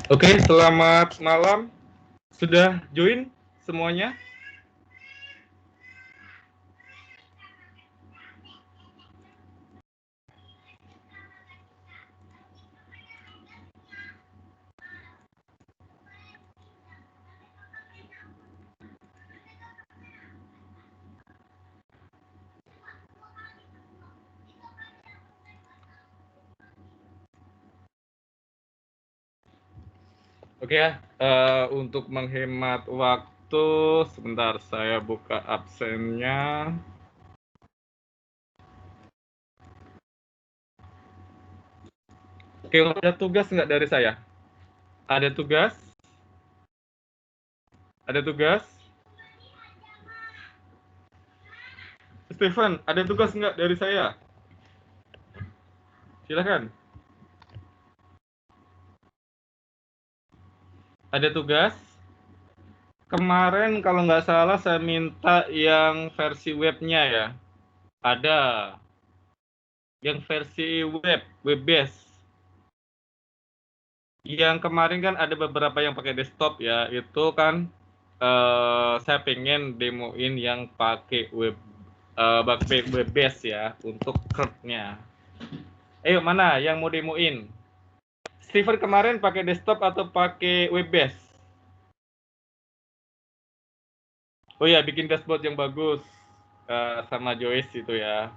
Oke, selamat malam. Sudah join semuanya? Oke ya, untuk menghemat waktu, sebentar saya buka absennya. Oke, ada tugas nggak dari saya? Ada tugas? Ada tugas? Stephen, ada tugas nggak dari saya? Silakan. Ada tugas? Kemarin kalau nggak salah saya minta yang versi webnya ya. Ada. Yang versi web based. Yang kemarin kan ada beberapa yang pakai desktop ya, itu kan saya pengen demoin yang pakai web base ya untuk kertnya. Ayo mana yang mau demoin? Steven kemarin pakai desktop atau pakai web base? Oh ya, bikin dashboard yang bagus sama Joyce itu ya.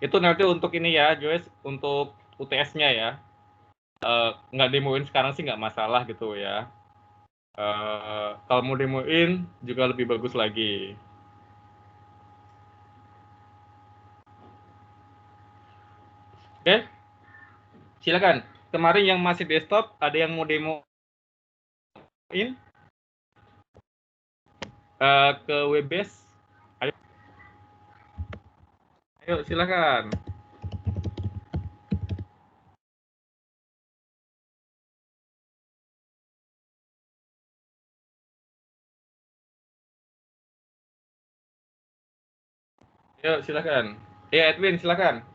Itu nanti untuk ini ya, Joyce, untuk UTS-nya ya. Nggak demoin sekarang sih nggak masalah gitu ya. Kalau mau demoin juga lebih bagus lagi. Oke, silakan. Kemarin yang masih desktop, ada yang mau demoin ke Webbase? Ayo, ayo silakan. Ayo silakan. Ya Edwin silakan.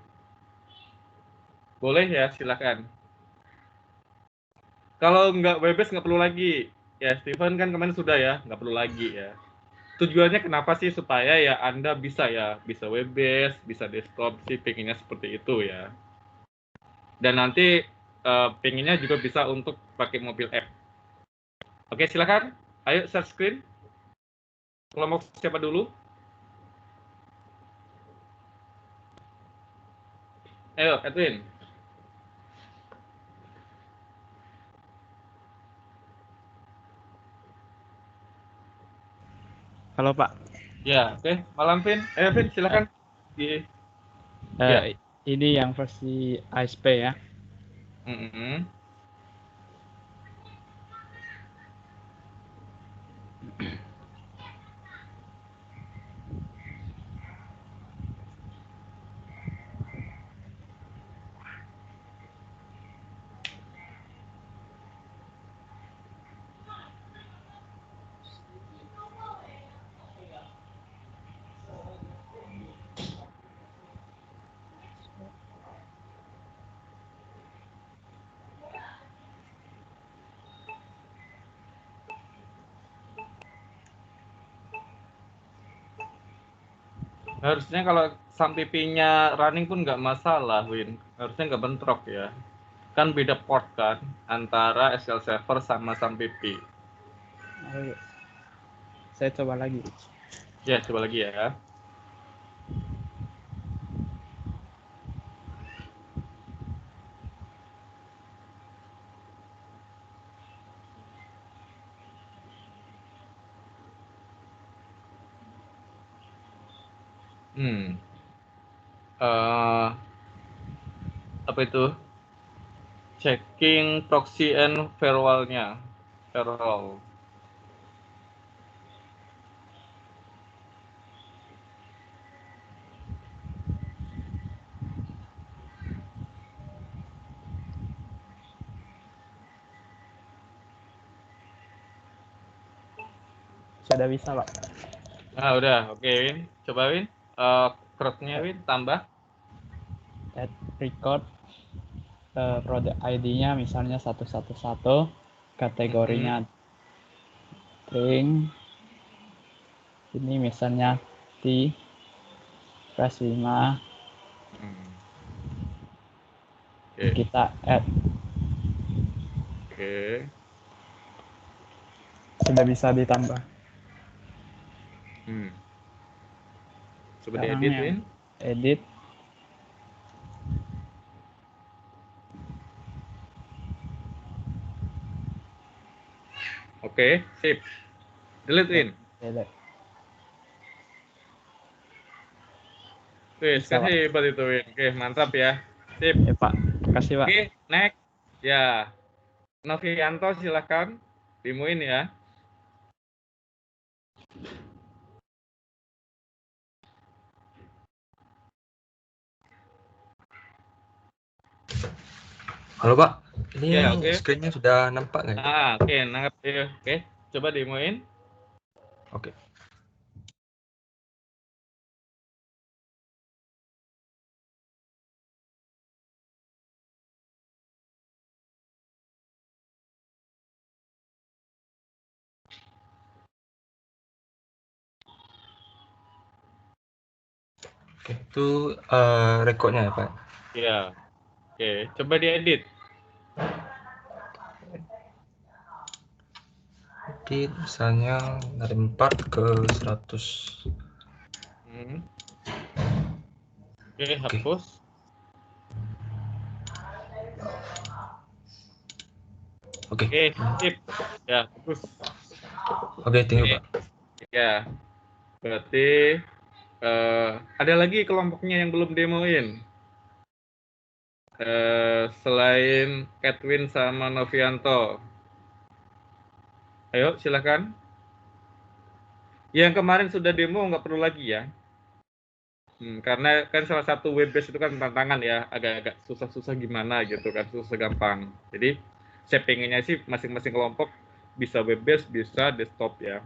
Boleh ya silakan. Kalau nggak Webbase nggak perlu lagi. Ya Steven kan kemarin sudah ya, nggak perlu lagi ya. Tujuannya kenapa sih supaya ya Anda bisa ya, bisa Webbase, bisa desktop sih pengennya seperti itu ya. Dan nanti pengennya juga bisa untuk pakai mobil app. Oke silakan. Ayo share screen. Kelompok siapa dulu? Ayo Edwin. Halo Pak. Ya, oke. Malam Vin. Ayo Vin, silakan. Ya. Ini yang versi ASP ya. Mm-mm. Harusnya kalau SAMPP-nya running pun nggak masalah, Win. Harusnya nggak bentrok ya. Kan beda port kan antara SQL Server sama SAMPP. Saya coba lagi. Ya, coba lagi ya. Apa itu? Checking proxy and firewall-nya. Firewall. Sudah bisa Pak. Nah, udah. Oke, Win. Coba Win. Crowd-nya Win, tambah. Add record product ID-nya misalnya 111. kategorinya string. Ini misalnya T plus 5. Oke. Kita add. Oke. Sudah bisa ditambah. Coba Sekarang diedit, yang Win. edit. Oke, sip. Delete, Win. Delete. Wih, Bisa, Pak. kasih hebat itu, Win. Oke, mantap ya. Sip. Ya, Pak. Makasih, Pak. Oke, next. Ya. Novianto, silakan. Demoin ya. Halo Pak, ini Ya, oke. screen-nya sudah nampak nggak? Oke, nangkep. Oke, coba demoin. Oke. Oke, itu rekodnya ya Pak. Ya. Oke, coba diedit. Edit misalnya dari 4 ke 100. Oke, Oke. hapus. Oke. Oke, sip. Ya, hapus. Oke, thank you Pak. Ya, berarti ada lagi kelompoknya yang belum demoin. Selain Edwin sama Novianto. Ayo, silakan. Yang kemarin sudah demo nggak perlu lagi ya. Karena kan salah satu web base itu kan tantangan ya, agak-agak susah-susah gimana gitu kan, susah gampang. Jadi saya pengennya sih masing-masing kelompok bisa web base, bisa desktop ya.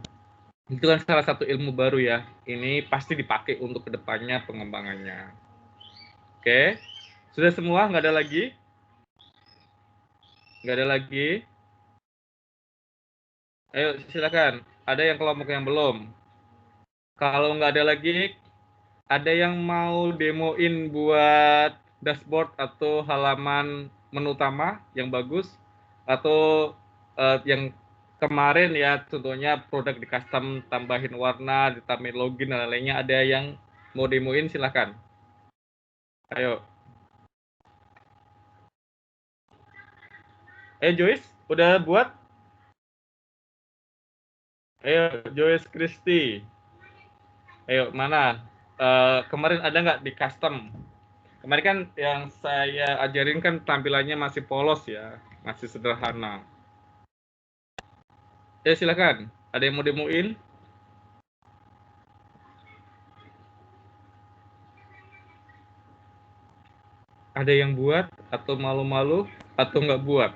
Itu kan salah satu ilmu baru ya. Ini pasti dipakai untuk kedepannya pengembangannya. Oke, sudah semua? Nggak ada lagi? Nggak ada lagi? Ayo silakan. Ada yang kelompok yang belum? Kalau nggak ada lagi, ada yang mau demoin buat dashboard atau halaman menu utama yang bagus? Atau yang kemarin ya, contohnya produk di custom, tambahin warna, ditambahin login, dan lainnya, ada yang mau demoin, silakan. Ayo. Joyce, udah buat? Ayo, Joyce Christy. Ayo, mana? Kemarin ada nggak di custom? Kemarin kan yang saya ajarin kan tampilannya masih polos ya, masih sederhana. Silakan. Ada yang mau demoin? Ada yang buat atau malu-malu atau nggak buat?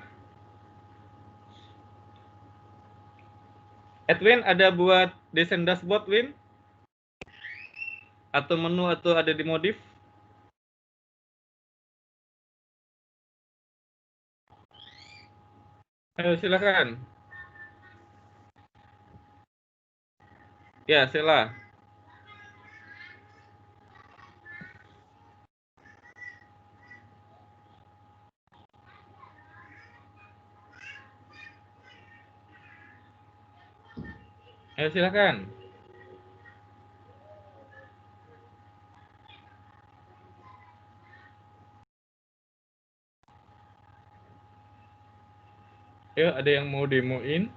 Edwin, ada buat desain dashboard, Win? Atau menu atau ada di modif? Ayo, silakan. Ya, Sela. Ayo, silakan. Ayo, ada yang mau demoin?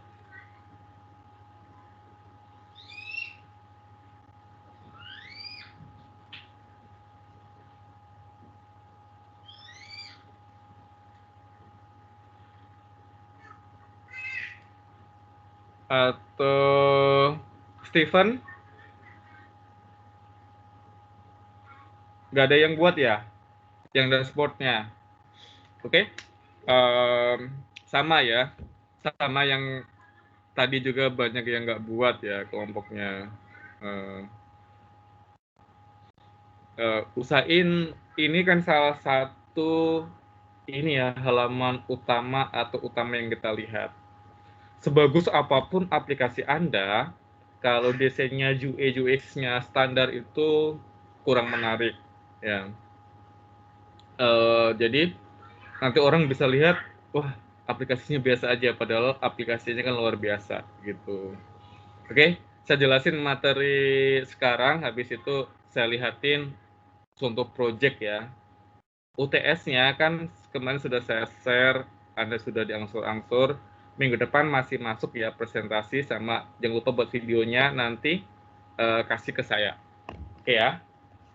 Atau Steven? Nggak ada yang buat ya? Yang dashboardnya? Oke. Sama ya. Sama yang tadi juga banyak yang nggak buat ya kelompoknya. Usahain ini kan salah satu ini ya halaman utama atau utama yang kita lihat. sebagus apapun aplikasi Anda, kalau desainnya UI UX-nya standar itu kurang menarik, ya. Jadi nanti orang bisa lihat, wah aplikasinya biasa aja, padahal aplikasinya kan luar biasa gitu. Oke, saya jelasin materi sekarang, habis itu saya lihatin contoh project ya. UTS-nya kan kemarin sudah saya share, Anda sudah diangsur-angsur. Minggu depan masih masuk ya presentasi, sama jangan lupa buat videonya nanti kasih ke saya. Oke ya,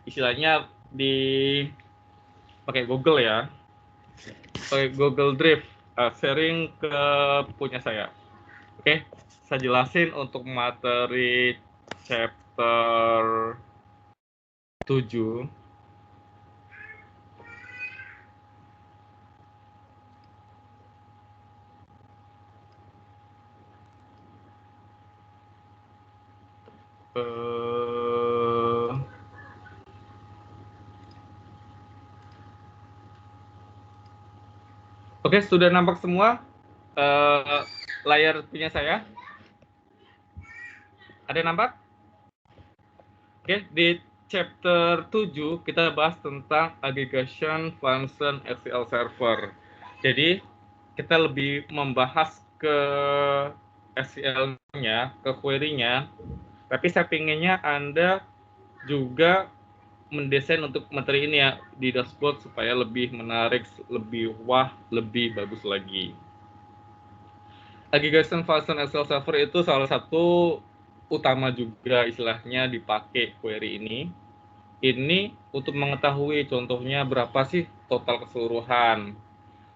istilahnya di pakai Google ya, pakai Google Drive, sharing ke punya saya. Oke, saya jelasin untuk materi chapter 7. Oke, sudah nampak semua layar punya saya? Ada yang nampak? Oke, di chapter 7 kita bahas tentang aggregation function SQL Server. Jadi, kita lebih membahas ke SQL-nya, ke query-nya, tapi saya pinginnya Anda juga mendesain untuk materi ini ya di dashboard supaya lebih menarik, lebih wah, lebih bagus lagi. Aggregation function SQL Server itu salah satu utama juga istilahnya dipakai query ini. Ini untuk mengetahui contohnya berapa sih total keseluruhan,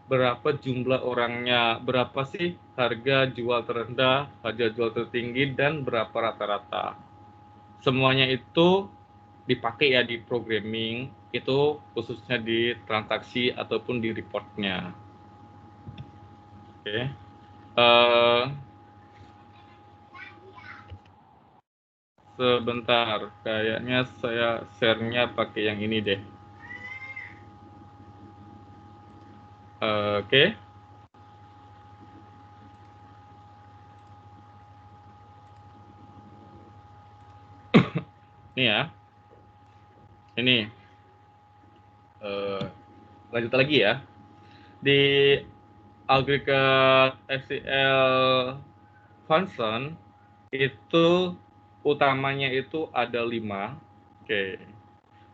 berapa jumlah orangnya, berapa sih harga jual terendah, harga jual tertinggi, dan berapa rata-rata. Semuanya itu dipakai ya di programming, itu khususnya di transaksi ataupun di reportnya. Oke. Sebentar, kayaknya saya share-nya pakai yang ini deh. Oke. Ini ya. Ini. Lanjut lagi ya. Di aggregate SQL function itu utamanya itu ada 5. Oke.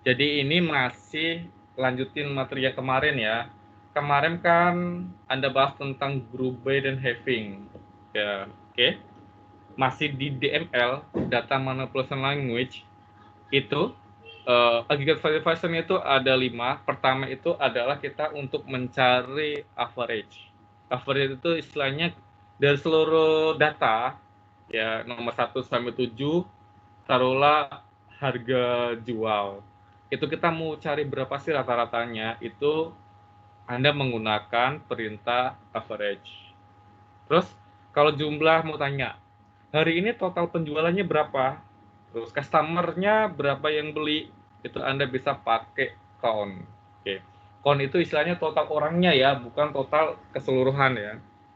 Jadi ini masih lanjutin materi yang kemarin ya. Kemarin kan Anda bahas tentang group by dan having. Ya, oke. Masih di DML, Data Manipulation Language, itu aggregate value function itu ada 5. Pertama itu adalah kita untuk mencari average. Average itu istilahnya dari seluruh data, ya nomor 1 sampai 7, taruhlah harga jual. Itu kita mau cari berapa sih rata-ratanya, itu Anda menggunakan perintah average. Terus kalau jumlah mau tanya, hari ini total penjualannya berapa? Terus customer-nya berapa yang beli? Itu Anda bisa pakai count. Oke. Count itu istilahnya total orangnya ya, bukan total keseluruhan ya.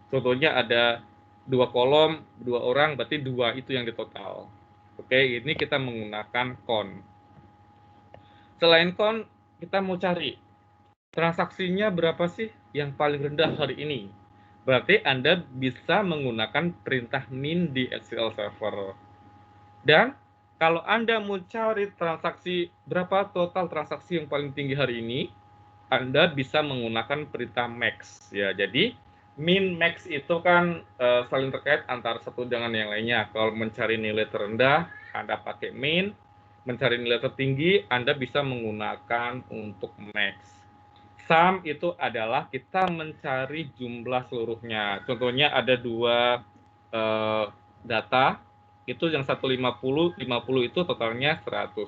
Contohnya ada 2 kolom, 2 orang, berarti 2 itu yang ditotal. Oke, ini kita menggunakan count. Selain count, kita mau cari transaksinya berapa sih yang paling rendah hari ini. Berarti Anda bisa menggunakan perintah min di SQL Server. Dan kalau Anda mau cari transaksi berapa total transaksi yang paling tinggi hari ini, Anda bisa menggunakan perintah max. Ya, jadi min max itu kan saling terkait antara satu dengan yang lainnya. Kalau mencari nilai terendah, Anda pakai min. Mencari nilai tertinggi, Anda bisa menggunakan untuk max. Sum itu adalah kita mencari jumlah seluruhnya. Contohnya ada 2 data, itu yang 150, 50 itu totalnya 100.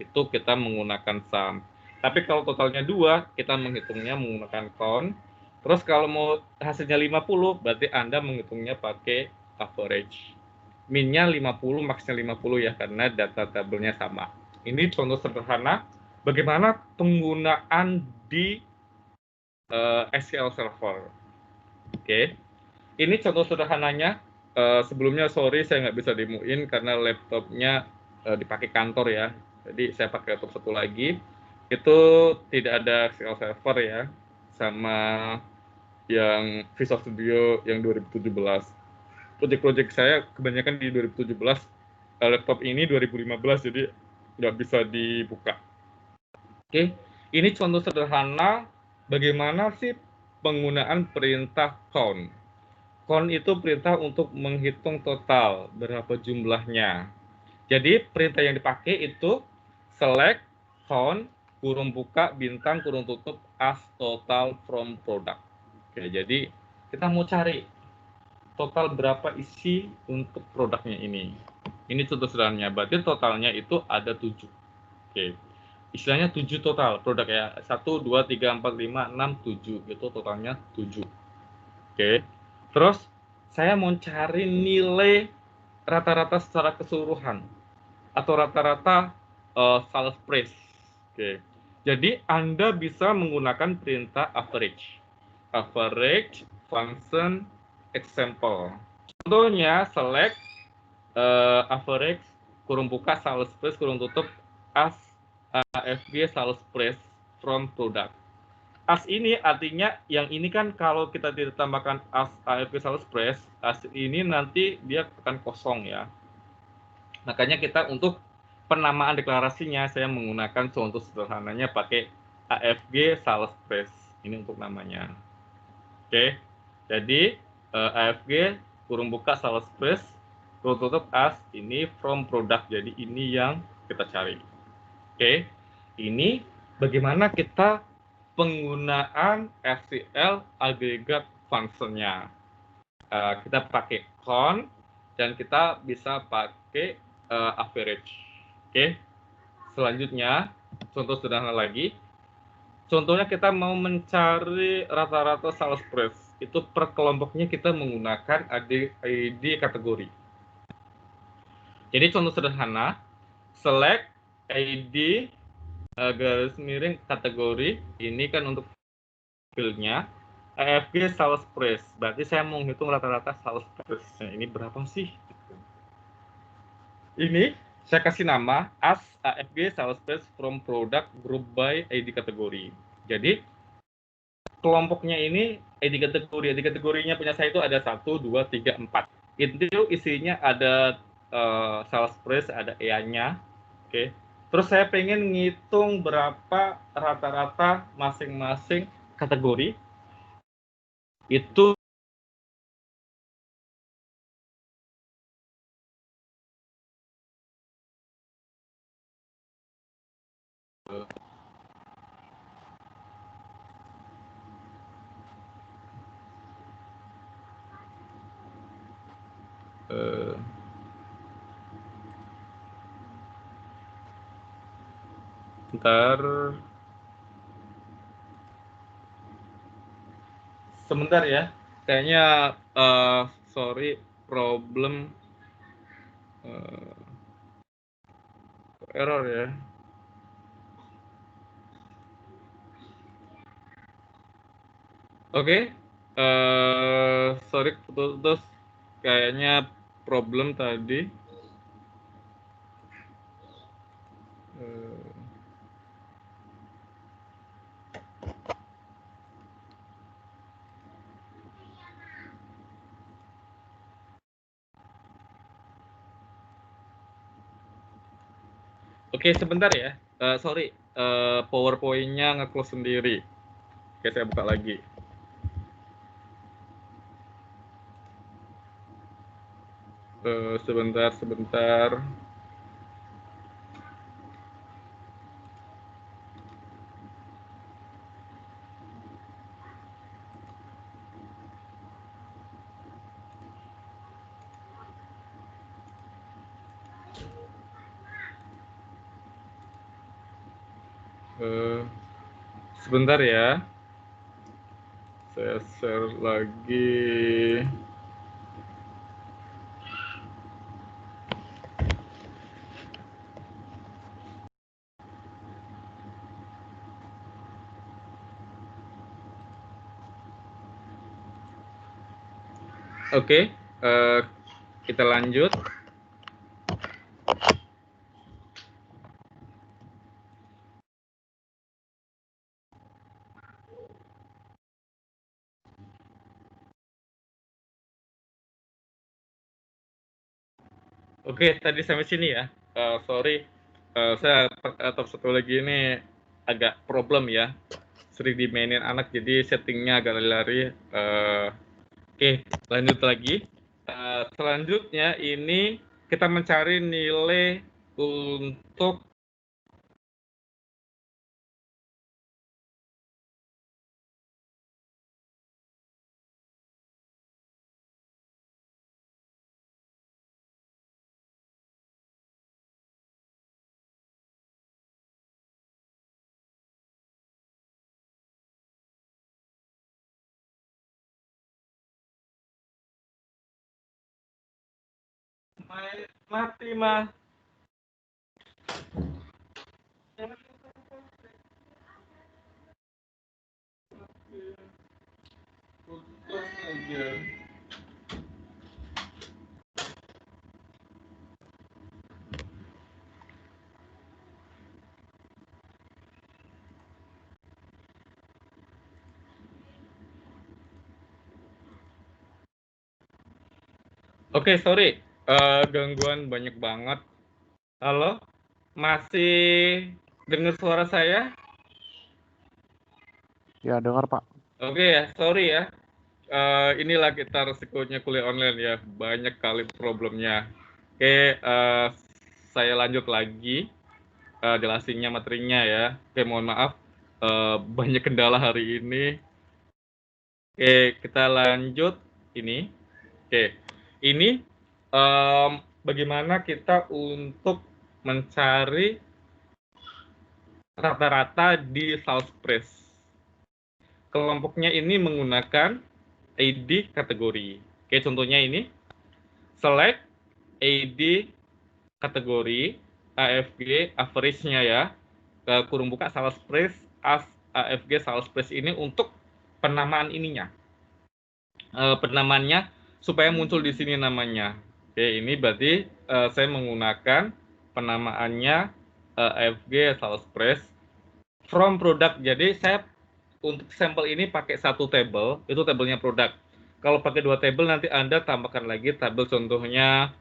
Itu kita menggunakan sum. Tapi kalau totalnya 2, kita menghitungnya menggunakan count. Terus kalau mau hasilnya 50, berarti Anda menghitungnya pakai average. Min-nya 50, max-nya 50 ya, karena data tabelnya sama. Ini contoh sederhana bagaimana penggunaan di SQL Server. Oke. Ini contoh sederhananya. Sebelumnya sorry saya nggak bisa demoin karena laptopnya dipakai kantor ya. Jadi saya pakai laptop satu lagi. Itu tidak ada SQL Server ya, sama yang Visual Studio yang 2017. Project-project saya kebanyakan di 2017. Laptop ini 2015, jadi nggak bisa dibuka. Oke, ini contoh sederhana bagaimana sih penggunaan perintah count. Count itu perintah untuk menghitung total, berapa jumlahnya. Jadi perintah yang dipakai itu select, count, kurung buka, bintang, kurung tutup, as total from product. Oke, jadi kita mau cari total berapa isi untuk produknya ini. Ini contoh sederhananya, berarti totalnya itu ada 7. Oke, istilahnya 7 total produk ya, 1, 2, 3, 4, 5, 6, 7, itu totalnya 7. Oke, terus saya mau cari nilai rata-rata secara keseluruhan atau rata-rata sales price. Oke, jadi Anda bisa menggunakan perintah average. Average function example. Contohnya select average kurung buka sales price kurung tutup as AFG sales price from product. As ini artinya yang ini kan kalau kita ditambahkan as AFG sales price, as ini nanti dia akan kosong ya. Makanya kita untuk penamaan deklarasinya saya menggunakan contoh sederhananya pakai AFG sales price. Ini untuk namanya. Oke. Jadi AFG kurung buka sales price kurung tutup as ini from product. Jadi ini yang kita cari. Oke. Ini bagaimana kita penggunaan SQL agregat functionnya. Kita pakai count dan kita bisa pakai average. Oke. Selanjutnya, contoh sederhana lagi. Contohnya kita mau mencari rata-rata sales price. Itu per kelompoknya kita menggunakan ID kategori. Jadi contoh sederhana, select ID garis miring kategori. Ini kan untuk fieldnya. AFG sales price. Berarti saya mau menghitung rata-rata sales price. Nah, ini berapa sih? Ini saya kasih nama as AFG sales price from product group by ID kategori. Jadi kelompoknya ini ID kategorinya punya saya itu ada 1, 2, 3, 4. Itu isinya ada sales price, ada EA-nya. Oke. Terus saya pengen ngitung berapa rata-rata masing-masing kategori. Itu eh, ntar sebentar ya. Kayaknya sorry problem error ya. Oke, sorry putus kayaknya problem tadi. Oke, sebentar ya. Sorry, PowerPoint-nya nge-close sendiri. Oke, saya buka lagi. Sebentar. Sebentar ya. Saya share lagi. Oke, kita lanjut. Oke, tadi sampai sini ya. Sorry, saya atau satu lagi ini agak problem ya. Sering dimainin anak, jadi settingnya agak lari-lari. Oke, lanjut lagi. Selanjutnya ini kita mencari nilai untuk mati mah. Oke, sorry. Gangguan banyak banget. Halo, masih dengar suara saya? Ya, dengar Pak. Oke ya, sorry ya. Inilah kita resikonya kuliah online ya, banyak kali problemnya. Oke, saya lanjut lagi jelasinnya materinya ya. Oke, mohon maaf, banyak kendala hari ini. Oke, kita lanjut ini. Oke, ini bagaimana kita untuk mencari rata-rata di Salesforce. Kelompoknya ini menggunakan ID kategori. Oke, contohnya ini select ID kategori AFG average-nya ya, kurung buka Salesforce as AFG Salesforce ini untuk penamaan ininya, penamaannya supaya muncul di sini namanya. Oke, ini berarti saya menggunakan penamaannya AFG Salesforce from product. Jadi saya untuk sampel ini pakai satu tabel, itu tabelnya produk. Kalau pakai dua tabel nanti Anda tambahkan lagi tabel, contohnya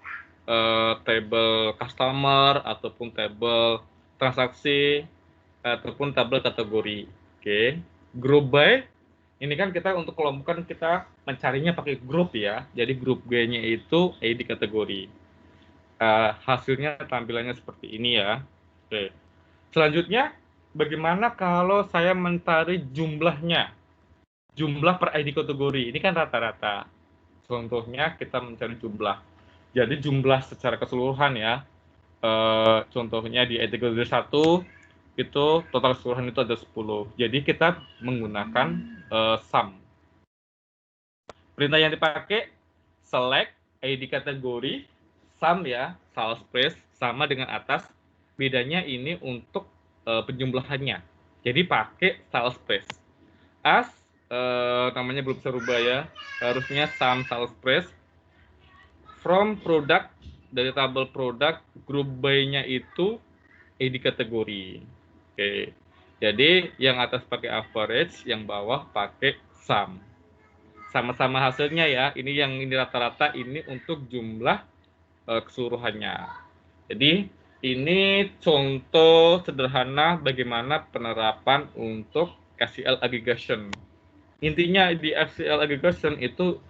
tabel customer ataupun tabel transaksi ataupun tabel kategori. Oke, group by ini kan kita untuk kelompokkan kita mencarinya pakai grup ya. Jadi grup G-nya itu ID kategori. Hasilnya tampilannya seperti ini ya. Oke. Selanjutnya, bagaimana kalau saya mencari jumlahnya? Jumlah per ID kategori, ini kan rata-rata. Contohnya kita mencari jumlah. Jadi jumlah secara keseluruhan ya. Contohnya di ID kategori 1, itu total keseluruhan itu ada 10. Jadi kita menggunakan sum. Perintah yang dipakai, select ID kategori, sum ya, Salesforce, sama dengan atas. Bedanya ini untuk penjumlahannya. Jadi pakai Salesforce. As namanya belum bisa rubah ya. Harusnya sum Salesforce. From product, dari tabel produk, group by-nya itu ID kategori. Oke. Jadi yang atas pakai average, yang bawah pakai sum. Sama-sama hasilnya ya. Ini yang ini rata-rata, ini untuk jumlah keseluruhannya. Jadi ini contoh sederhana bagaimana penerapan untuk FCL aggregation. Intinya di FCL aggregation itu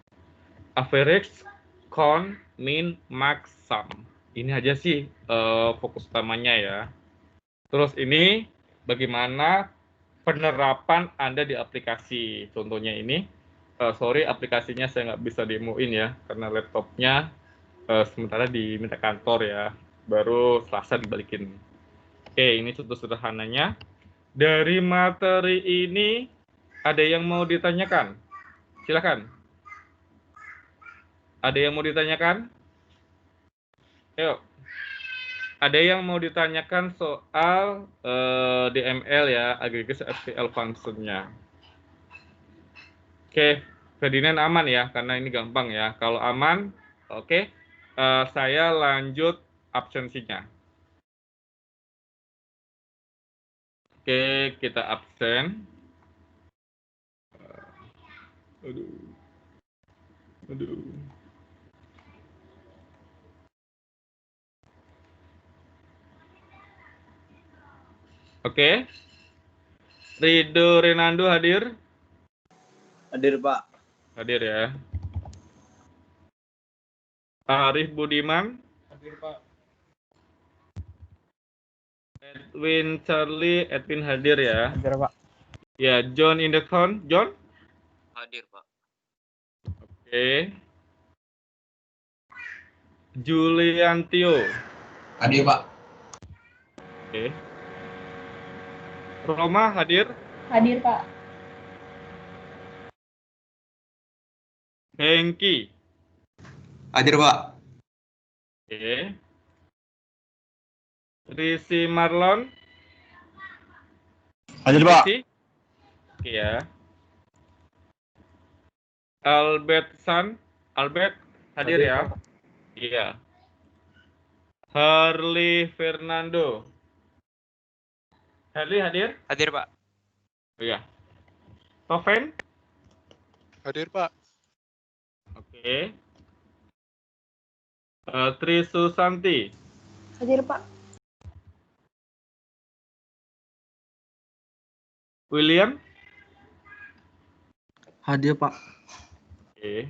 average, count, min, max, sum. Ini aja sih fokus utamanya ya. Terus ini bagaimana penerapan Anda di aplikasi. Contohnya ini, sorry aplikasinya saya nggak bisa demoin ya, karena laptopnya sementara diminta kantor ya, baru Selasa dibalikin. Oke, ini contoh sederhananya. Dari materi ini, ada yang mau ditanyakan? Silakan. Ada yang mau ditanyakan? Ayo. Ada yang mau ditanyakan soal DML ya, aggregate SQL function-nya. Oke, Ferdinand aman ya, karena ini gampang ya. Kalau aman, oke. Saya lanjut absensinya. Oke, kita absen. Aduh. Aduh. Oke. Rido Renando hadir? Hadir, Pak. Hadir ya. Arif Budiman? Hadir, Pak. Edwin Charlie, Edwin hadir ya. Hadir, Pak. Ya, John Indekon, John? Hadir, Pak. Oke. Juliantio. Hadir, Pak. Oke. Roma hadir? Hadir, Pak. Hengki. Hadir, Pak. Oke. Risi Marlon. Hadir, Pak. Risi? Oke ya. Albert San. Albert hadir ya? Iya. Harley Fernando. Harley hadir? Hadir, Pak. Oh, iya. Toven? Hadir, Pak. Oke. Tri Susanti. Hadir, Pak. William? Hadir, Pak. Oke.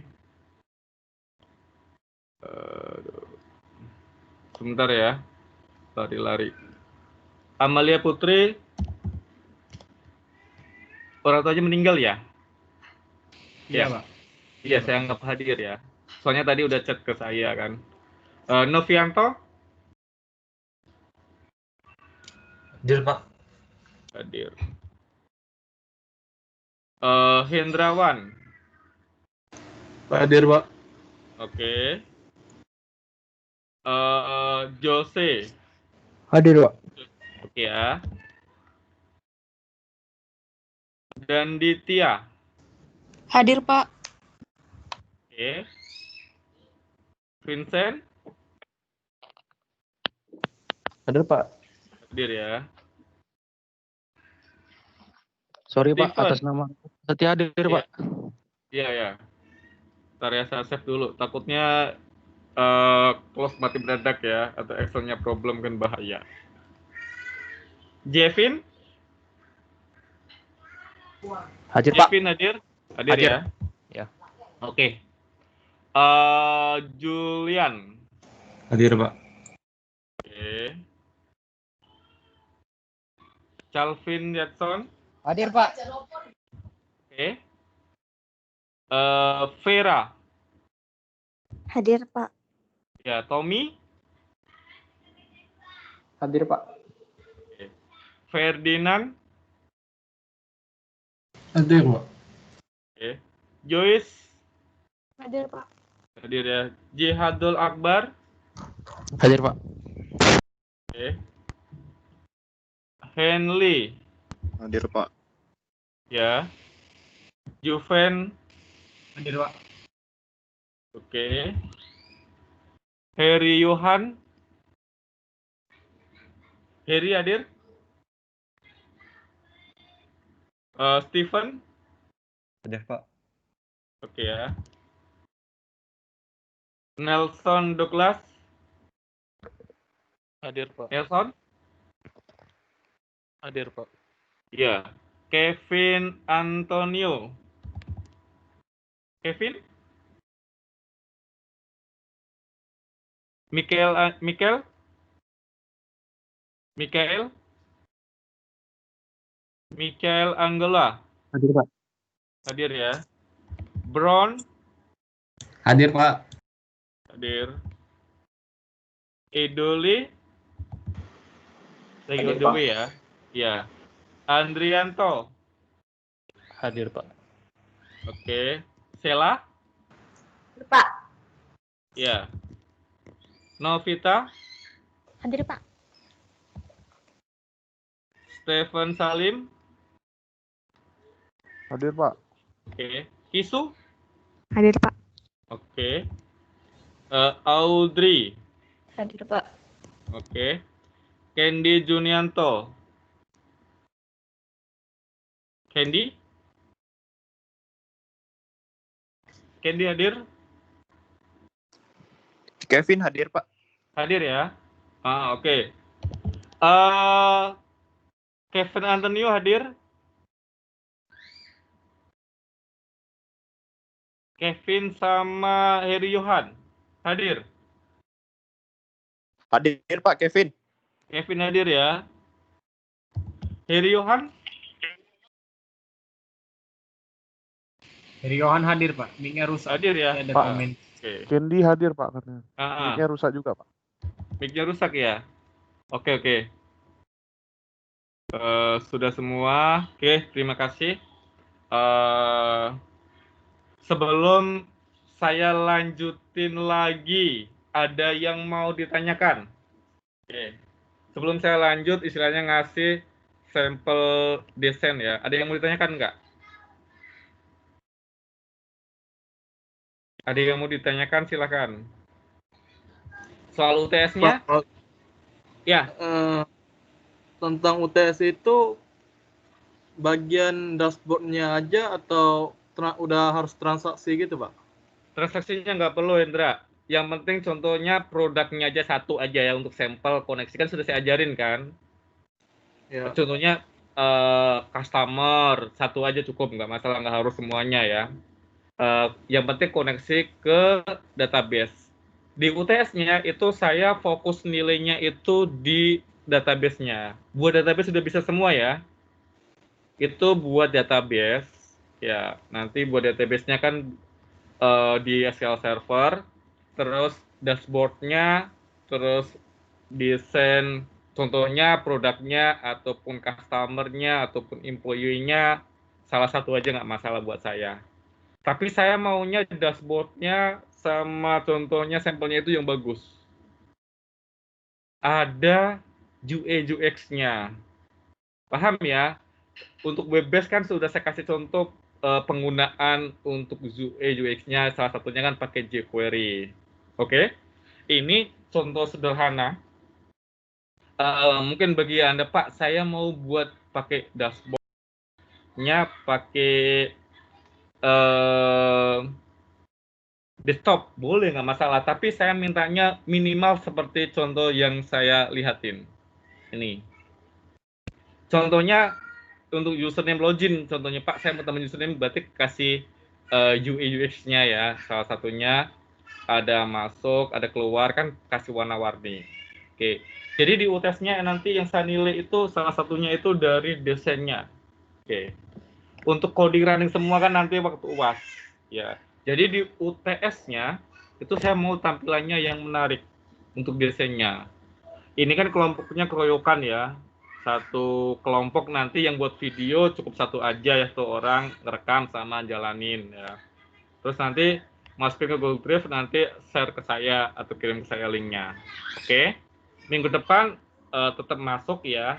Aduh. Sebentar ya. Lari-lari. Amalia Putri. Orang tuanya meninggal ya? Iya, Ya. Pak. Iya, saya anggap hadir ya. Soalnya tadi udah chat ke saya kan. Novianto? Hadir, Pak. Hadir. Hendrawan? Hadir, Pak. Oke. Jose? Hadir, Pak. Oke ya. Dan Ditya? Hadir, Pak. Oke. Vincent? Hadir, Pak. Hadir ya. Sorry, Pak, Steven. atas nama Setia hadir, Iya. Pak. Iya ya. Ntar ya saya save dulu. Takutnya close mati mendadak ya, atau Excelnya problem kan bahaya. Jevin? Hadir, Pak. Jevin hadir? Hadir Hadir. ya? Ya. Oke. Julian? Hadir, Pak. Oke. Calvin Yatson? Hadir, Pak. Oke. Vera? Hadir, Pak. Ya, Tommy? Hadir, Pak. Ferdinand? Hadir, Pak. Oke. Joyce? Hadir, Pak. Hadir ya. Jihadul Akbar? Hadir, Pak. Oke. Henley? Hadir, Pak. Ya. Juven? Hadir, Pak. Oke. Heri Yohan? Heri hadir? Steven? Hadir, Pak. Oke ya. Nelson Douglas? Hadir, Pak. Nelson? Hadir, Pak. Iya. Kevin Antonio? Kevin? Michael? Michael Angela? Hadir, Pak. Hadir ya. Brown? Hadir, Pak. Hadir. Edoli? Lagi Hadir, on the Pak. way ya. Iya. Andrianto? Hadir, Pak. Oke. Sela? Pak. Iya. Novita? Hadir, Pak. Stephen Salim? Hadir, Pak. Oke. Kisu? Hadir, Pak. Oke. Audrey. Hadir, Pak. Oke. Candy Junianto. Candy? Candy hadir? Kevin hadir, Pak. Hadir ya? Oke. Kevin Antonio hadir? Kevin sama Heri Yohan hadir? Hadir, Pak, Kevin. Kevin hadir ya? Heri Yohan? Heri Yohan hadir, Pak. Mic-nya rusak. Hadir ya? Ada Pak. komen. Oke. Candy hadir, Pak, katanya. Mic-nya rusak juga, Pak. Mic-nya rusak ya? Oke. Sudah semua. Oke, terima kasih. Sebelum saya lanjutin lagi, ada yang mau ditanyakan? Oke. Sebelum saya lanjut, istilahnya ngasih sampel desain ya. Ada yang mau ditanyakan nggak? Ada yang mau ditanyakan, silakan. Soal UTS-nya? Pak, Ya. tentang UTS itu bagian dashboard-nya aja atau udah harus transaksi gitu, Pak? Transaksinya nggak perlu, Hendra. Yang penting contohnya produknya aja satu aja ya untuk sampel koneksi, kan sudah saya ajarin kan. Ya. Contohnya customer satu aja cukup, nggak masalah, nggak harus semuanya ya. Yang penting koneksi ke database. Di UTS-nya itu saya fokus nilainya itu di database-nya. Buat database sudah bisa semua ya. Itu buat database ya. Nanti buat database-nya kan di SQL Server, terus dashboard-nya, terus desain contohnya produknya ataupun customer-nya ataupun employee-nya, salah satu aja nggak masalah buat saya. Tapi saya maunya dashboard-nya sama contohnya sampelnya itu yang bagus. Ada UX-nya. Paham ya? Untuk web-based kan sudah saya kasih contoh penggunaan untuk UX-nya, salah satunya kan pakai jQuery. Oke? Ini contoh sederhana. Mungkin bagi Anda, Pak, saya mau buat pakai dashboard-nya pakai desktop, boleh nggak masalah. Tapi saya mintanya minimal seperti contoh yang saya lihatin. Ini. Contohnya untuk username login, contohnya Pak, saya mau tambahin username, berarti kasih UX-nya ya. Salah satunya ada masuk, ada keluar, kan kasih warna-warni. Oke. Jadi di UTS-nya nanti yang saya nilai itu salah satunya itu dari desainnya. Oke. Untuk coding running semua kan nanti waktu UAS. Ya. Jadi di UTS-nya itu saya mau tampilannya yang menarik untuk desainnya. Ini kan kelompoknya keroyokan ya. Satu kelompok nanti yang buat video cukup satu aja ya, satu orang ngerekam sama jalanin ya. Terus nanti masukin ke Google Drive, nanti share ke saya atau kirim ke saya linknya. Oke. Minggu depan tetap masuk ya.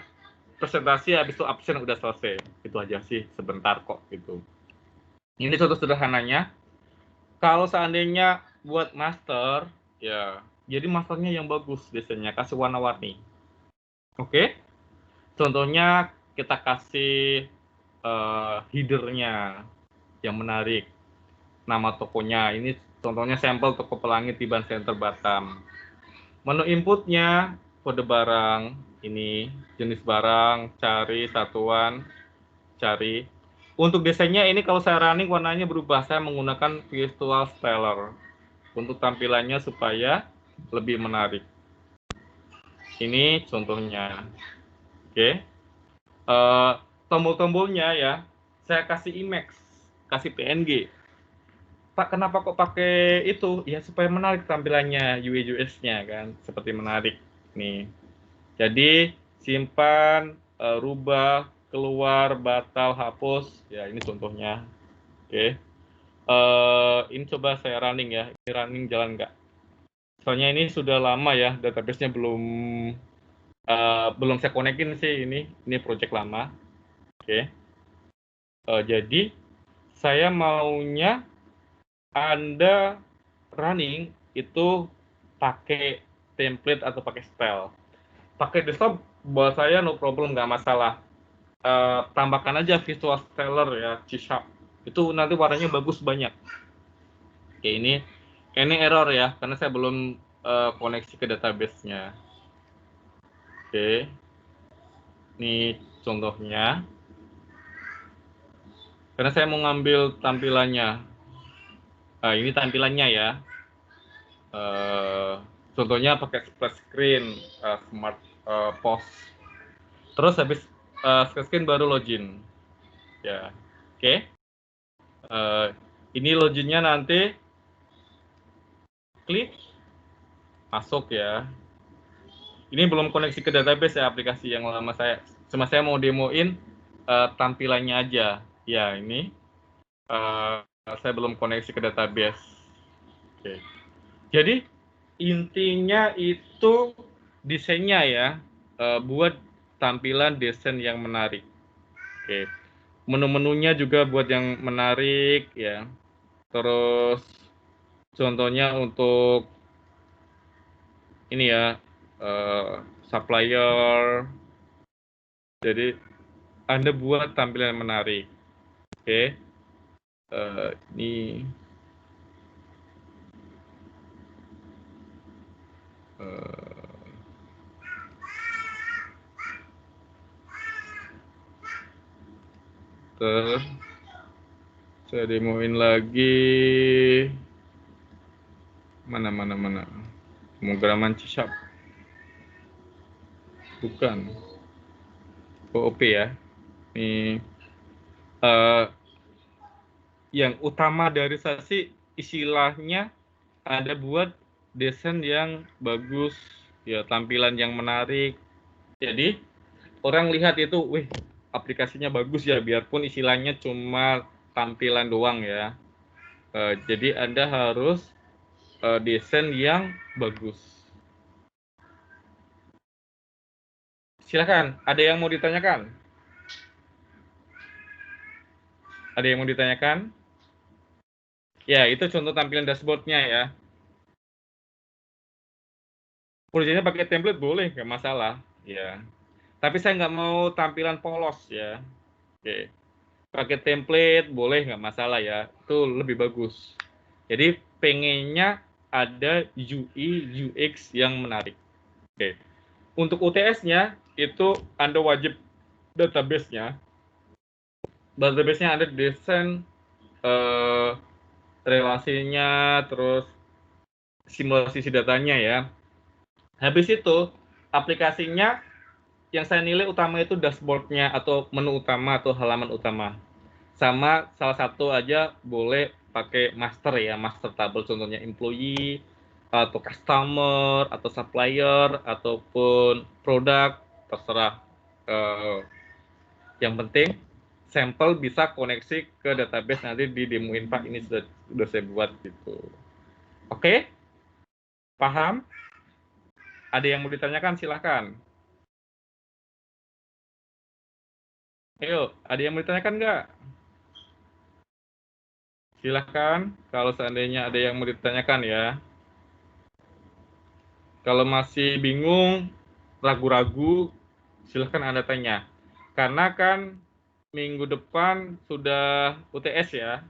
Presentasi habis itu absen udah selesai. Itu aja sih, sebentar kok gitu. Ini contoh sederhananya. Kalau seandainya buat master ya, jadi masternya yang bagus desainnya, kasih warna-warni. Oke? Contohnya kita kasih header-nya yang menarik. Nama tokonya, ini contohnya sampel toko Pelangi Tiban Center Batam. Menu inputnya kode barang, ini jenis barang, cari satuan, cari. Untuk desainnya ini kalau saya running warnanya berubah, saya menggunakan Visual Styler untuk tampilannya supaya lebih menarik. Ini contohnya. Oke. Tombol-tombolnya ya, saya kasih Emacs, kasih PNG. Pak, kenapa kok pakai itu? Ya supaya menarik tampilannya, UI/UX-nya kan, seperti menarik nih. Jadi simpan, rubah, keluar, batal, hapus. Ya ini contohnya. Oke. Ini coba saya running ya. Ini running jalan nggak? Soalnya ini sudah lama ya, database-nya belum saya konekin sih ini. Ini project lama. Oke. Jadi saya maunya Anda running itu pakai template atau pakai style. Pakai desktop buat saya no problem, nggak masalah. Tambahkan aja visual styler ya, C#. Itu nanti warnanya bagus banyak. Oke, ini error ya, karena saya belum koneksi ke database-nya. Oke. Ini contohnya. Karena saya mau ngambil tampilannya. Ini tampilannya ya. Contohnya pakai splash screen, smart post. Terus habis splash screen baru login. Ya, oke. Ini loginnya nanti klik masuk ya. Ini belum koneksi ke database ya, aplikasi yang lama saya. Cuma saya mau demoin tampilannya aja. Ya, ini saya belum koneksi ke database. Oke. Jadi intinya itu desainnya ya, buat tampilan desain yang menarik. Oke. Menu-menunya juga buat yang menarik ya. Terus contohnya untuk ini ya, supplier. Jadi Anda buat tampilan yang menarik. Oke. Ini terus saya demoin lagi. Mana pemrograman C#. Bukan OOP ya. Ini yang utama dari saya sih istilahnya ada buat desain yang bagus ya, tampilan yang menarik. Jadi orang lihat itu, wih, aplikasinya bagus ya, biarpun istilahnya cuma tampilan doang ya. Jadi Anda harus desain yang bagus. Silakan, ada yang mau ditanyakan? Ada yang mau ditanyakan? Ya, itu contoh tampilan dashboard-nya ya. Projectnya pakai template boleh, nggak masalah. Ya. Tapi saya nggak mau tampilan polos ya. Oke. Pakai template boleh, nggak masalah ya. Itu lebih bagus. Jadi pengennya ada UI, UX yang menarik. Oke. Untuk UTS-nya, itu Anda wajib database-nya. Database-nya ada desain relasinya, terus simulasi datanya ya. Habis itu, aplikasinya yang saya nilai utama itu dashboard-nya atau menu utama atau halaman utama. Sama salah satu aja boleh pakai master ya, master table, contohnya employee, atau customer, atau supplier, ataupun produk, terserah. Yang penting, sampel bisa koneksi ke database, nanti di demoin Pak, ini sudah saya buat gitu. Oke? Paham? Ada yang mau ditanyakan, silahkan. Ayo, ada yang mau ditanyakan nggak? Silahkan, kalau seandainya ada yang mau ditanyakan ya. Kalau masih bingung, ragu-ragu, silahkan Anda tanya. Karena kan minggu depan sudah UTS ya.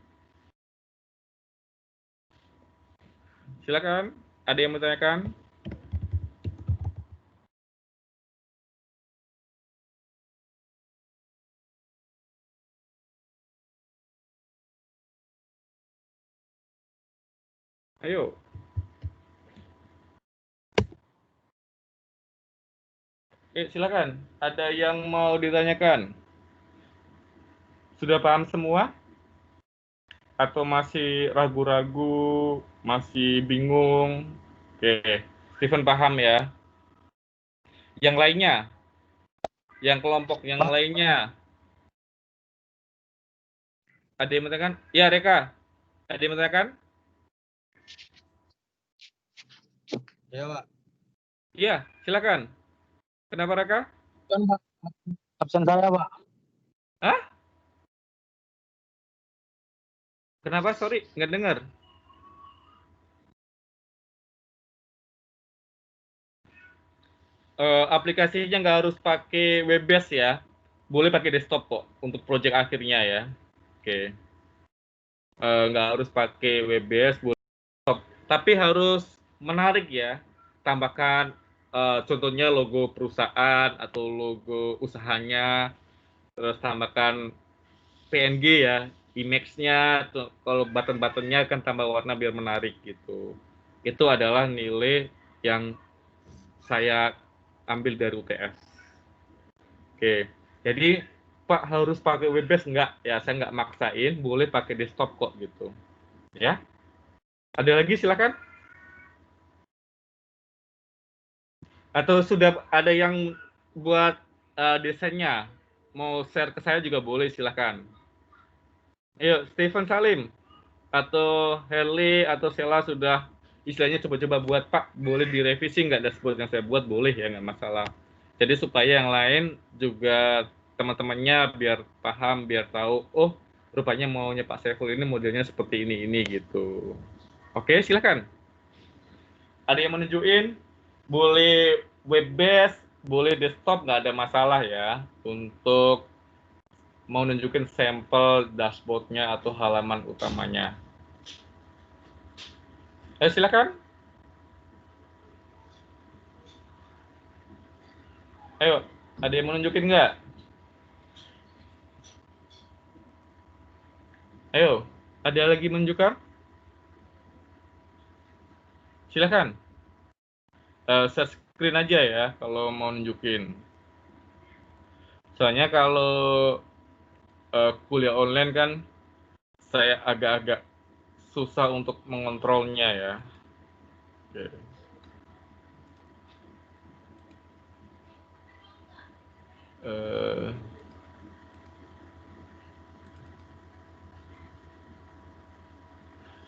Silakan, ada yang mau ditanyakan? Ayo. Silakan. Ada yang mau ditanyakan? Sudah paham semua? Atau masih ragu-ragu, masih bingung? Oke, Steven paham ya. Yang lainnya? Yang kelompok yang lainnya? Ada yang menanyakan? Ya, Reka. Ada yang menanyakan? Ya, Pak. Iya, silakan. Kenapa, Reka? Absen saya, Pak. Hah? Kenapa? Sorry, nggak dengar. aplikasinya nggak harus pakai web based ya. Boleh pakai desktop kok untuk project akhirnya ya. Oke. Nggak harus pakai web based, boleh desktop. Tapi harus menarik ya. Tambahkan contohnya logo perusahaan atau logo usahanya. Terus tambahkan PNG ya, image-nya, kalau button-buttonnya kan tambah warna biar menarik gitu. Itu adalah nilai yang saya ambil dari UTS. Oke, jadi Pak harus pakai web based enggak? Ya, saya nggak maksain, boleh pakai desktop kok gitu. Ya, ada lagi silakan. Atau sudah ada yang buat desainnya? Mau share ke saya juga boleh, silakan. Ayo, Stephen Salim atau Herli atau Sela sudah istilahnya coba-coba buat, Pak, boleh direvisi nggak dashboard yang saya buat? Boleh ya, nggak masalah. Jadi supaya yang lain juga teman-temannya biar paham, biar tahu, oh rupanya maunya Pak Saiful ini modelnya seperti ini gitu. Oke, silakan. Ada yang menunjukin? Boleh web based, boleh desktop, nggak ada masalah ya untuk mau nunjukin sampel dashboardnya atau halaman utamanya. Silakan. Ayo, ada yang mau nunjukin nggak? Ayo, ada lagi menunjukkan? Silakan. Share screen aja ya kalau mau nunjukin. Soalnya kalau kuliah online kan saya agak-agak susah untuk mengontrolnya ya. Oke.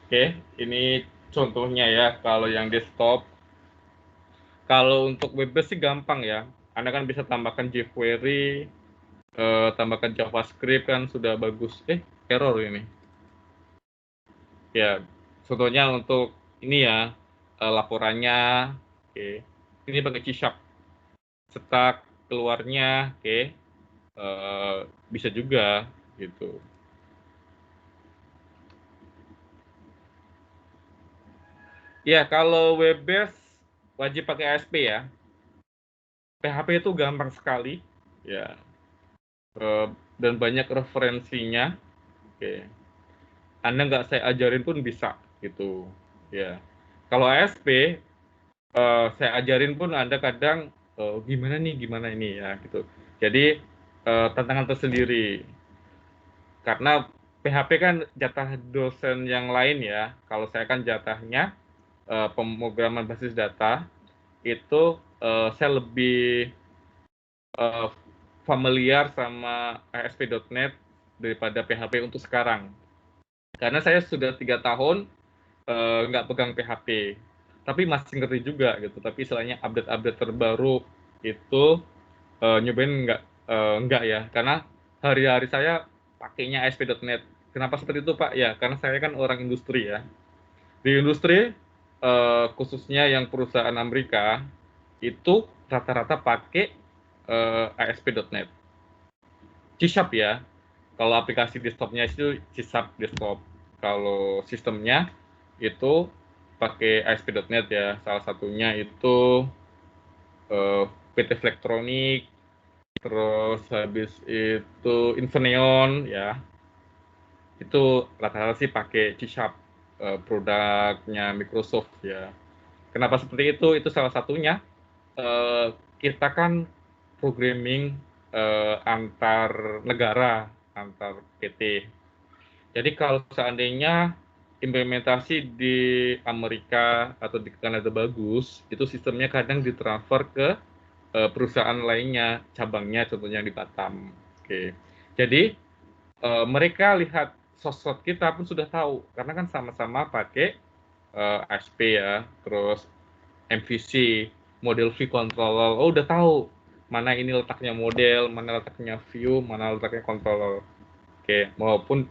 Oke, ini contohnya ya kalau yang desktop. Kalau untuk web based sih gampang ya. Anda kan bisa tambahkan jQuery, tambahkan JavaScript kan sudah bagus. Error ini. Ya, contohnya untuk ini ya, laporannya, oke. Ini pakai C#. Cetak keluarnya, oke. Bisa juga, gitu. Ya, kalau web based wajib pakai ASP ya. PHP itu gampang sekali, ya. Dan banyak referensinya, oke. Anda nggak saya ajarin pun bisa, gitu. Ya. Kalau ASP, saya ajarin pun Anda kadang gimana ini ya, gitu. Jadi tantangan tersendiri. Karena PHP kan jatah dosen yang lain ya. Kalau saya kan jatahnya pemrograman basis data itu saya lebih familiar sama ASP.NET daripada PHP untuk sekarang. Karena saya sudah 3 tahun nggak pegang PHP, tapi masih ngerti juga gitu. Tapi istilahnya update-update terbaru itu nyobain nggak ya, karena hari-hari saya pakainya ASP.NET. Kenapa seperti itu Pak? Ya karena saya kan orang industri ya. Di industri khususnya yang perusahaan Amerika itu rata-rata pakai ASP.NET. C# ya. Kalau aplikasi desktopnya itu C# desktop. Kalau sistemnya itu pakai ASP.NET ya. Salah satunya itu PT Flextronics, terus habis itu Infineon ya. Itu rata-rata sih pakai C# produknya Microsoft ya. Kenapa seperti itu? Itu salah satunya. Kita kan programming antar negara, antar PT. Jadi kalau seandainya implementasi di Amerika atau di Kanada bagus, itu sistemnya kadang ditransfer ke perusahaan lainnya, cabangnya contohnya di Batam. Oke. Jadi mereka lihat sosok kita pun sudah tahu, karena kan sama-sama pakai ASP ya, terus MVC, model view controller, udah tahu mana ini letaknya model, mana letaknya view, mana letaknya controller. Oke, maupun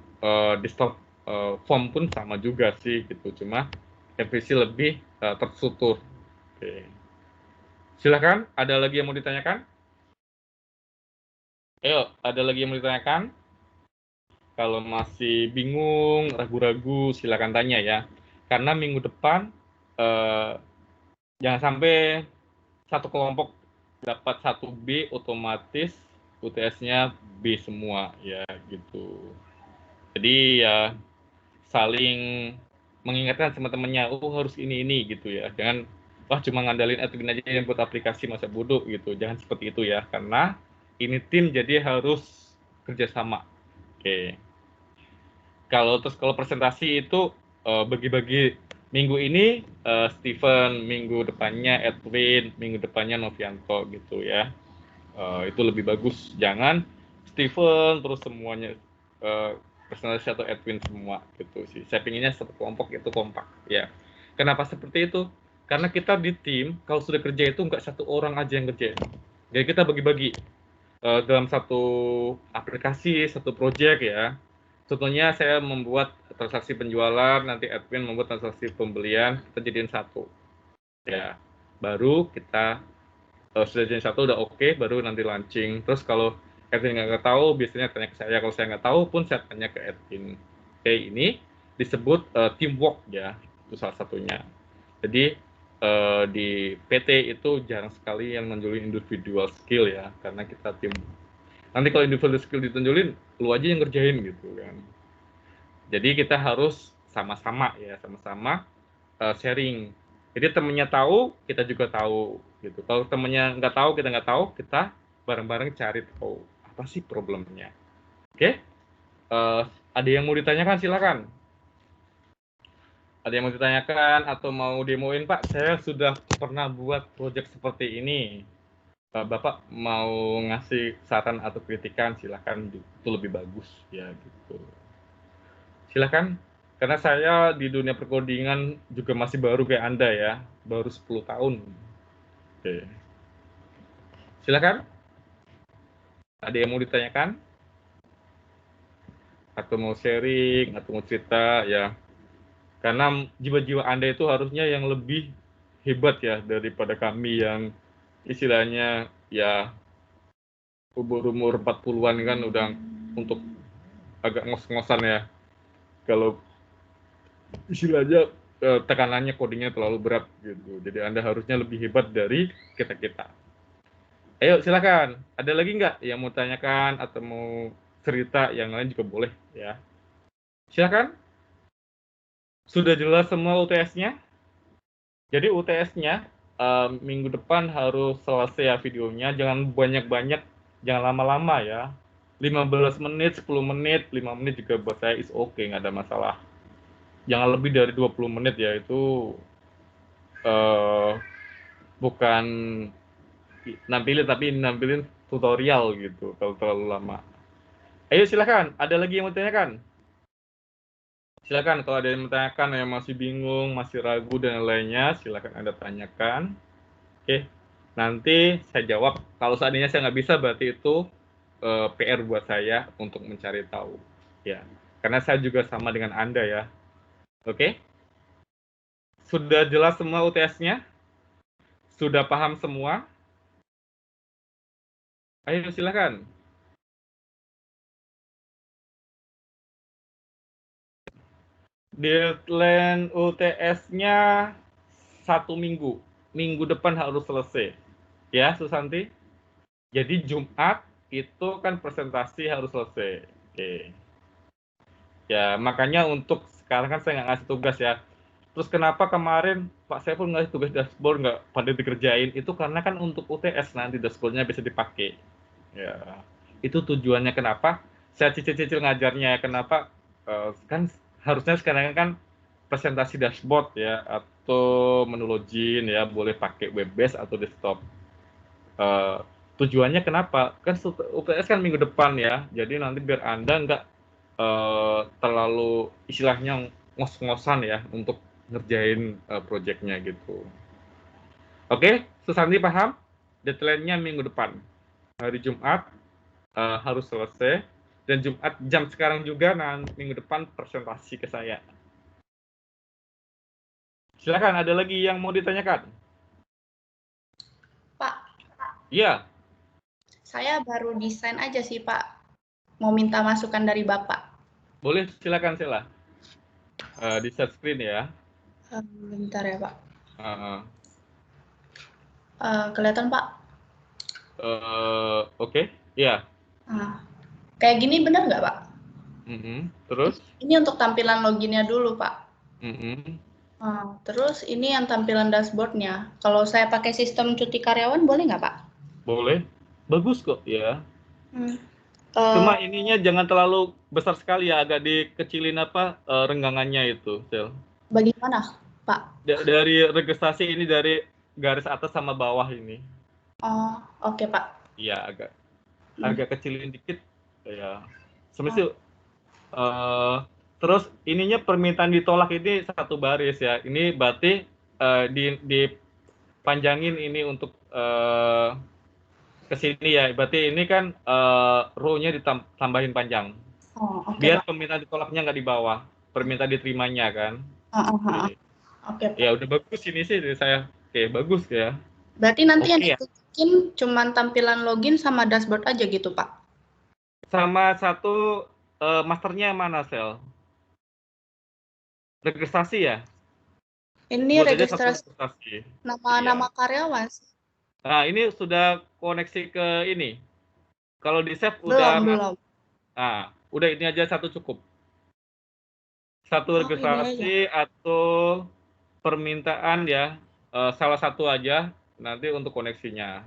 desktop form pun sama juga sih gitu, cuma MVC lebih terstruktur. Oke. Silakan, ada lagi yang mau ditanyakan? Ayo, ada lagi yang mau ditanyakan? Kalau masih bingung, ragu-ragu, silakan tanya ya. Karena minggu depan jangan sampai satu kelompok dapat 1B otomatis UTS-nya B semua ya gitu. Jadi ya saling mengingatkan sama temennya, oh harus ini gitu ya. Jangan wah cuma ngandalin admin aja yang buat aplikasi masa bodoh gitu. Jangan seperti itu ya, karena ini tim jadi harus kerjasama. Oke. Kalau presentasi itu bagi-bagi minggu ini Steven, minggu depannya Edwin, minggu depannya Novianto gitu ya. Itu lebih bagus. Jangan Steven terus semuanya presentasi atau Edwin semua gitu sih. Saya pinginnya satu kelompok itu kompak ya. Kenapa seperti itu? Karena kita di tim kalau sudah kerja itu nggak satu orang aja yang kerja. Jadi kita bagi-bagi dalam satu aplikasi, satu project ya. Contohnya saya membuat transaksi penjualan, nanti Edwin membuat transaksi pembelian, kita jadiin satu. Ya, baru kita sudah jadi satu udah oke, baru nanti launching. Terus kalau Edwin nggak tahu, biasanya tanya ke saya. Kalau saya nggak tahu pun saya tanya ke Edwin. Oke, ini disebut teamwork ya, itu salah satunya. Jadi di PT itu jarang sekali yang menunjukin individual skill ya, karena kita tim. Nanti kalau individual skill ditunjulin, lu aja yang ngerjain gitu kan. Jadi kita harus sama-sama ya, sama-sama sharing. Jadi temennya tahu, kita juga tahu gitu. Kalau temennya nggak tahu, kita bareng-bareng cari tahu apa sih problemnya. Oke? Ada yang mau ditanyakan silakan. Ada yang mau ditanyakan atau mau demoin Pak? Saya sudah pernah buat project seperti ini. Bapak mau ngasih saran atau kritikan silakan, itu lebih bagus ya gitu. Silakan. Karena saya di dunia perkodingan juga masih baru kayak Anda ya, baru 10 tahun. Oke. Silakan. Ada yang mau ditanyakan? Atau mau sharing, atau mau cerita ya. Karena jiwa-jiwa Anda itu harusnya yang lebih hebat ya daripada kami yang istilahnya ya umur 40-an kan udah untuk agak ngos-ngosan ya. Kalau istilahnya tekanannya codingnya terlalu berat gitu. Jadi Anda harusnya lebih hebat dari kita-kita. Ayo silakan. Ada lagi nggak yang mau tanyakan atau mau cerita yang lain juga boleh ya. Silakan. Sudah jelas semua UTS-nya? Jadi UTS-nya minggu depan harus selesai ya videonya. Jangan banyak-banyak, jangan lama-lama ya. 15 menit, 10 menit, 5 menit juga buat saya is okay, nggak ada masalah. Jangan lebih dari 20 menit ya, itu bukan nampilin tapi nampilin tutorial gitu kalau terlalu lama. Ayo silakan, ada lagi yang mau tanyakan? Silakan kalau ada yang menanyakan yang masih bingung, masih ragu dan lainnya, silakan Anda tanyakan. Oke, nanti saya jawab. Kalau seandainya saya nggak bisa, berarti itu PR buat saya untuk mencari tahu. Ya, karena saya juga sama dengan Anda ya. Oke, sudah jelas semua UTS-nya? Sudah paham semua? Ayo silakan. Deadline UTS-nya 1 minggu. Minggu depan harus selesai. Ya, Susanti? Jadi Jumat itu kan presentasi harus selesai. Oke. Ya, makanya untuk sekarang kan saya nggak ngasih tugas ya. Terus kenapa kemarin Pak Saiful ngasih tugas dashboard nggak pada dikerjain? Itu karena kan untuk UTS nanti dashboardnya bisa dipakai. Ya, itu tujuannya kenapa saya cicil-cicil ngajarnya. Kenapa? Kan harusnya sekarang kan presentasi dashboard ya atau menu login ya boleh pakai web based atau desktop. Tujuannya kenapa? Kan UTS kan minggu depan ya, jadi nanti biar Anda nggak terlalu istilahnya ngos-ngosan ya untuk ngerjain projectnya gitu. Oke, Susanti paham? Deadline-nya minggu depan. Hari Jumat harus selesai. Dan Jumat jam sekarang juga minggu depan presentasi ke saya. Silakan, ada lagi yang mau ditanyakan? Iya, Saya baru desain aja sih, Pak. Mau minta masukan dari Bapak. boleh silakan Sela. Di share screen ya. Bentar ya, Pak. Uh, Kelihatan, Pak? Oke, iya. Kayak gini benar nggak, Pak? Terus? Ini untuk tampilan loginnya dulu, Pak. Terus ini yang tampilan dashboardnya. Kalau saya pakai sistem cuti karyawan, boleh nggak, Pak? Boleh. Bagus kok ya. Cuma ininya jangan terlalu besar sekali ya, agak dikecilin renggangannya itu, Sel. Bagaimana, Pak? Dari registrasi ini dari garis atas sama bawah ini. Oh, oke, Pak. Iya, agak kecilin dikit ya. Semestinya terus ininya permintaan ditolak ini satu baris ya. Ini berarti dipanjangin ini untuk ke sini ya. Berarti ini kan row-nya ditambahin panjang. Biar Pak. Permintaan ditolaknya nggak di bawah, permintaan diterimanya kan. Oke. Ya udah bagus ini sih dari saya. Oke, bagus ya. Berarti nanti yang ditunjukin cuman tampilan login sama dashboard aja gitu, Pak? Sama satu masternya mana, Sel? Registrasi ya? Ini registrasi nama karyawan. Nah, ini sudah koneksi ke ini. Kalau di save belum. Nah, udah ini aja satu cukup. Satu registrasi atau permintaan ya, salah satu aja nanti untuk koneksinya.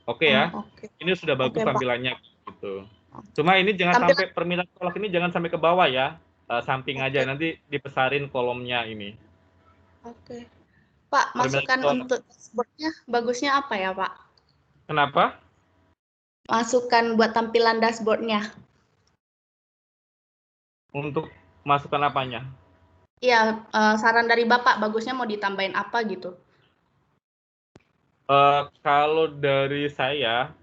Oke ya? Ini sudah bagus tampilannya gitu. Cuma ini jangan sampai permintaan tolak ini jangan sampai ke bawah ya. Samping aja nanti dibesarin kolomnya ini. Oke. Pak, masukan untuk dashboardnya bagusnya apa ya, Pak? Kenapa? Masukan buat tampilan dashboardnya. Untuk masukan apanya? Iya, saran dari Bapak bagusnya mau ditambahin apa gitu? Kalau dari saya,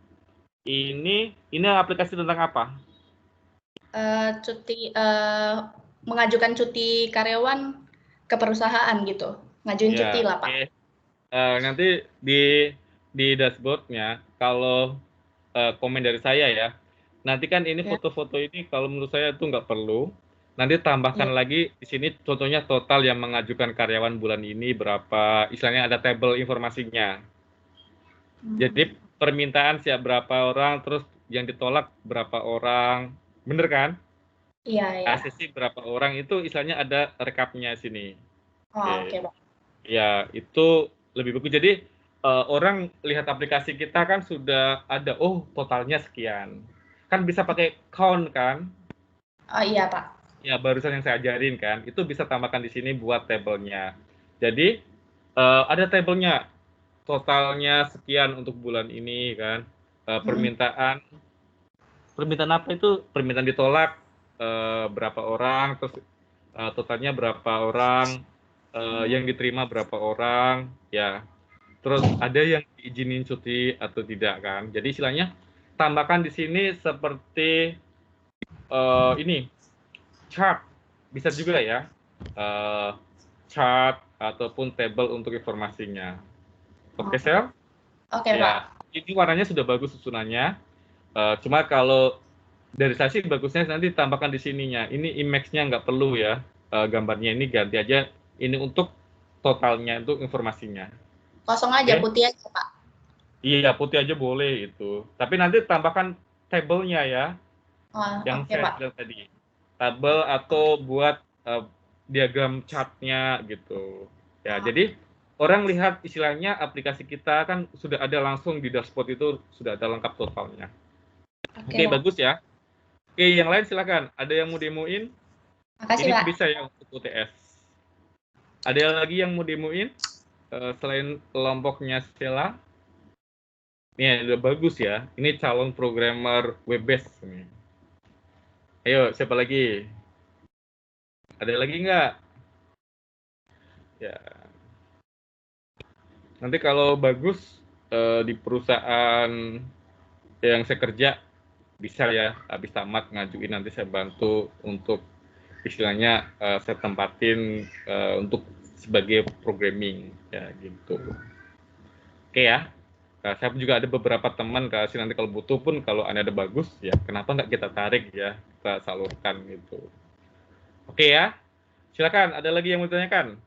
ini aplikasi tentang apa? Mengajukan cuti karyawan ke perusahaan gitu. Ngajuin cuti lah, Pak. Nanti di dashboardnya, kalau komen dari saya ya, nanti kan ini foto-foto ini kalau menurut saya itu nggak perlu. Nanti tambahkan lagi di sini contohnya total yang mengajukan karyawan bulan ini berapa, istilahnya ada tabel informasinya. Jadi permintaan siap berapa orang, terus yang ditolak berapa orang, bener kan? Iya. ACC berapa orang itu istilahnya ada rekapnya sini. Oke, Pak. Ya, itu lebih bagus. Jadi orang lihat aplikasi kita kan sudah ada, totalnya sekian. Kan bisa pakai count kan? Oh iya, Pak. Ya, barusan yang saya ajarin kan, itu bisa tambahkan di sini buat tabelnya. Jadi ada tabelnya, totalnya sekian untuk bulan ini kan. Permintaan apa itu? Permintaan ditolak berapa orang, terus totalnya berapa orang, yang diterima berapa orang, ya. Terus ada yang diizinin cuti atau tidak kan. Jadi istilahnya tambahkan di sini seperti ini chart, bisa juga ya, chart ataupun table untuk informasinya. Oke, Sel? Oke, ya, Pak. Ini warnanya sudah bagus susunannya. Cuma kalau dari saya sih bagusnya nanti tambahkan di sininya. Ini image-nya nggak perlu ya, gambarnya ini ganti aja. Ini untuk totalnya, untuk informasinya. Kosong aja, putih aja, Pak. Iya, putih aja boleh itu. Tapi nanti tambahkan tabelnya ya, yang saya bilang tadi. Tabel atau buat diagram chartnya gitu. Ya, jadi orang lihat istilahnya aplikasi kita kan sudah ada langsung di dashboard itu sudah ada lengkap totalnya. Oke, bagus ya. Oke, yang lain silakan. Ada yang mau demoin? Makasih, ini Pak. Bisa ya untuk UTS. Ada lagi yang mau demoin selain kelompoknya Stella? Ini udah bagus ya. Ini calon programmer web-based. Ayo, siapa lagi? Ada lagi nggak? Ya. Nanti kalau bagus di perusahaan yang saya kerja, bisa ya, habis tamat ngajuin nanti saya bantu untuk istilahnya saya tempatin untuk sebagai programming ya gitu. Oke ya. Saya juga ada beberapa teman kasih, nanti kalau butuh pun kalau Anda ada bagus ya kenapa nggak kita tarik ya, kita salurkan gitu. Oke ya, silakan ada lagi yang mau ditanyakan?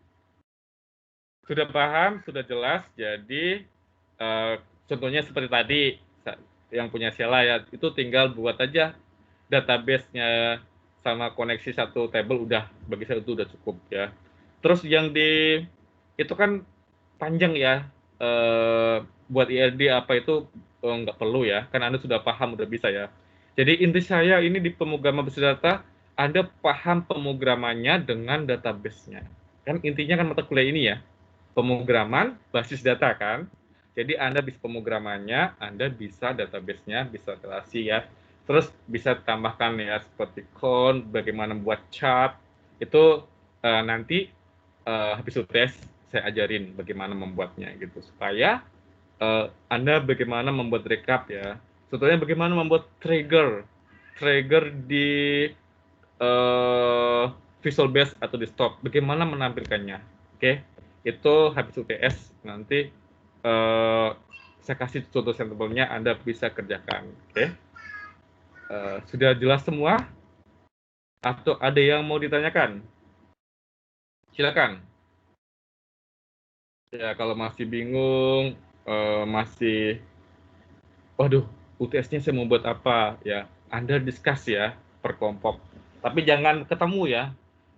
Sudah paham, sudah jelas, jadi contohnya seperti tadi yang punya Sheila ya, itu tinggal buat aja database-nya sama koneksi satu table, udah bagi saya itu udah cukup ya. Terus yang di itu kan panjang ya, buat IRD apa itu nggak perlu ya, kan Anda sudah paham, udah bisa ya. Jadi inti saya ini di pemrograman basis data, Anda paham pemrogramannya dengan database-nya. Kan intinya kan mata kuliah ini ya, pemrograman basis data kan. Jadi Anda bisa pemrogramannya, Anda bisa database-nya, bisa relasi ya. Terus bisa tambahkan ya seperti count, bagaimana membuat chart, itu nanti habis UTS saya ajarin bagaimana membuatnya gitu, supaya Anda bagaimana membuat recap ya. Contohnya bagaimana membuat trigger di Visual Base atau di Stock, bagaimana menampilkannya. Oke, itu habis UTS nanti saya kasih contoh sampelnya, Anda bisa kerjakan. Oke. Sudah jelas semua? Atau ada yang mau ditanyakan? Silakan. Ya, kalau masih bingung, masih, waduh, UTS-nya saya mau buat apa? Ya, Anda discuss ya, per kelompok. Tapi jangan ketemu ya.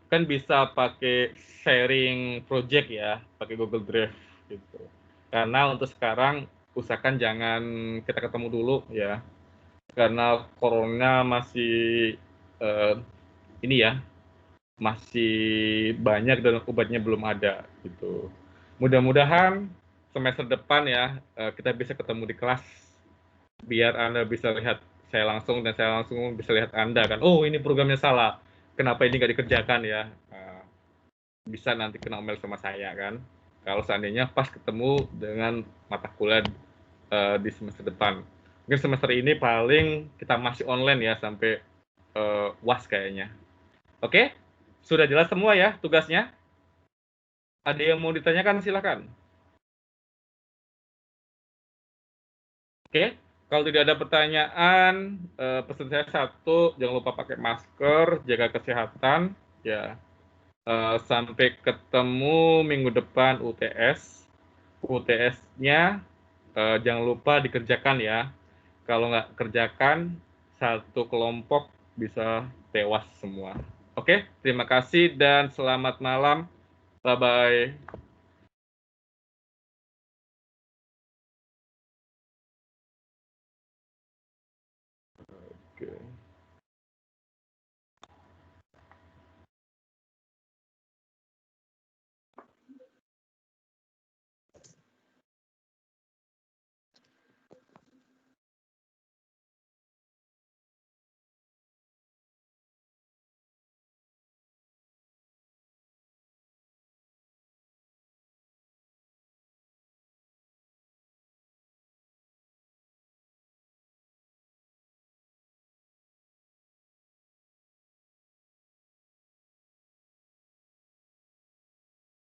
Kan bisa pakai sharing project ya, pakai Google Drive gitu. Karena untuk sekarang, usahakan jangan kita ketemu dulu ya. Karena corona masih ini ya, masih banyak dan obatnya belum ada gitu. Mudah-mudahan semester depan ya kita bisa ketemu di kelas, biar Anda bisa lihat saya langsung dan saya langsung bisa lihat Anda kan. Oh, ini programnya salah, kenapa ini nggak dikerjakan ya. Bisa nanti kena omel sama saya kan, kalau seandainya pas ketemu dengan mata kuliah di semester depan. Mungkin semester ini paling kita masih online ya sampai UAS kayaknya. Oke, sudah jelas semua ya tugasnya? Ada yang mau ditanyakan silakan. Oke, kalau tidak ada pertanyaan, pesan saya satu, jangan lupa pakai masker, jaga kesehatan ya. Sampai ketemu minggu depan UTS. UTS-nya jangan lupa dikerjakan ya. Kalau nggak kerjakan, satu kelompok bisa tewas semua. Oke, terima kasih dan selamat malam. Bye-bye.